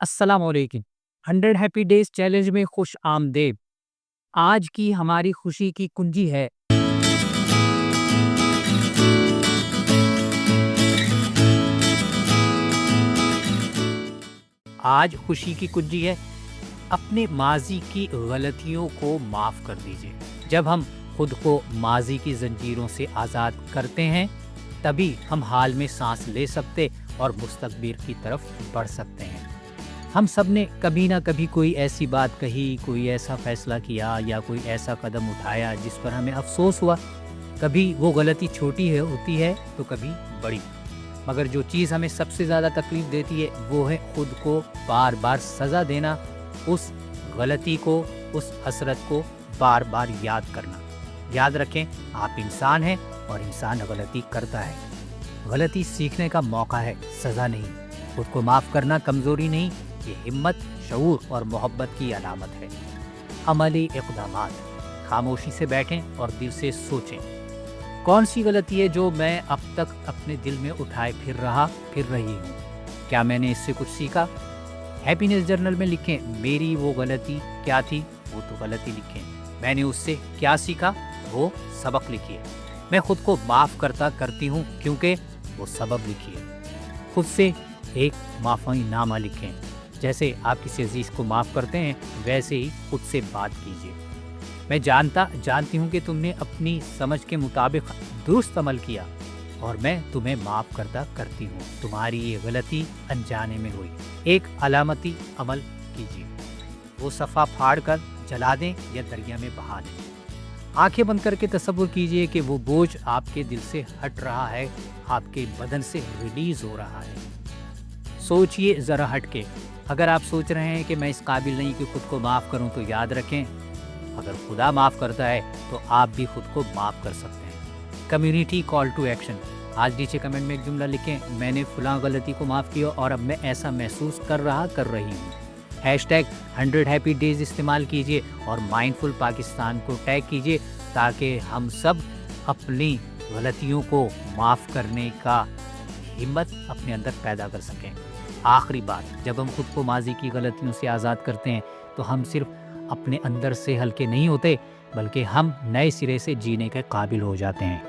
السلام علیکم۔ 100 happy days challenge میں خوش آمدید۔ آج کی ہماری خوشی کی کنجی ہے اپنے ماضی کی غلطیوں کو معاف کر دیجیے۔ جب ہم خود کو ماضی کی زنجیروں سے آزاد کرتے ہیں تبھی ہم حال میں سانس لے سکتے اور مستقبل کی طرف بڑھ سکتے ہیں۔ ہم سب نے کبھی نہ کبھی کوئی ایسی بات کہی، کوئی ایسا فیصلہ کیا یا کوئی ایسا قدم اٹھایا جس پر ہمیں افسوس ہوا۔ کبھی وہ غلطی چھوٹی ہوتی ہے تو کبھی بڑی، مگر جو چیز ہمیں سب سے زیادہ تکلیف دیتی ہے وہ ہے خود کو بار بار سزا دینا، اس غلطی کو، اس حسرت کو بار بار یاد کرنا۔ یاد رکھیں، آپ انسان ہیں اور انسان غلطی کرتا ہے۔ غلطی سیکھنے کا موقع ہے، سزا نہیں۔ خود کو معاف کرنا کمزوری نہیں، یہ ہمت، شعور اور محبت کی علامت ہے۔ عملی اقدامات: خاموشی سے بیٹھیں اور دل سے سوچیں، کون سی غلطی ہے جو میں اب تک اپنے دل میں اٹھائے پھر رہی ہوں؟ کیا میں نے اس سے کچھ سیکھا؟ ہیپینس جرنل میں لکھیں، میری وہ غلطی کیا تھی؟ وہ تو غلطی لکھیں۔ میں نے اس سے کیا سیکھا؟ وہ سبق لکھیے۔ میں خود کو معاف کرتی ہوں کیونکہ وہ سبب لکھیے۔ خود سے ایک معافی نامہ لکھیں۔ جیسے آپ کسی عزیز کو معاف کرتے ہیں ویسے ہی خود سے بات کیجیے، میں جانتی ہوں کہ تم نے اپنی سمجھ کے مطابق درست عمل کیا اور میں تمہیں معاف کرتی ہوں، تمہاری یہ غلطی انجانے میں ہوئی۔ ایک علامتی عمل کیجیے، وہ صفحہ پھاڑ کر جلا دیں یا دریا میں بہا دیں۔ آنکھیں بند کر کے تصور کیجیے کہ وہ بوجھ آپ کے دل سے ہٹ رہا ہے، آپ کے بدن سے ریلیز ہو رہا ہے۔ سوچئے ذرا ہٹ کے۔ اگر آپ سوچ رہے ہیں کہ میں اس قابل نہیں کہ خود کو معاف کروں تو یاد رکھیں، اگر خدا معاف کرتا ہے تو آپ بھی خود کو معاف کر سکتے ہیں۔ کمیونٹی کال ٹو ایکشن: آج نیچے کمنٹ میں ایک جملہ لکھیں، میں نے فلاں غلطی کو معاف کیا اور اب میں ایسا محسوس کر رہی ہوں۔ #100 ہیپی ڈیز استعمال کیجیے اور مائنڈفل پاکستان کو ٹیگ کیجیے تاکہ ہم سب اپنی غلطیوں کو معاف کرنے کا ہمت اپنے اندر پیدا کر سکیں۔ آخری بات، جب ہم خود کو ماضی کی غلطیوں سے آزاد کرتے ہیں تو ہم صرف اپنے اندر سے ہلکے نہیں ہوتے بلکہ ہم نئے سرے سے جینے کے قابل ہو جاتے ہیں۔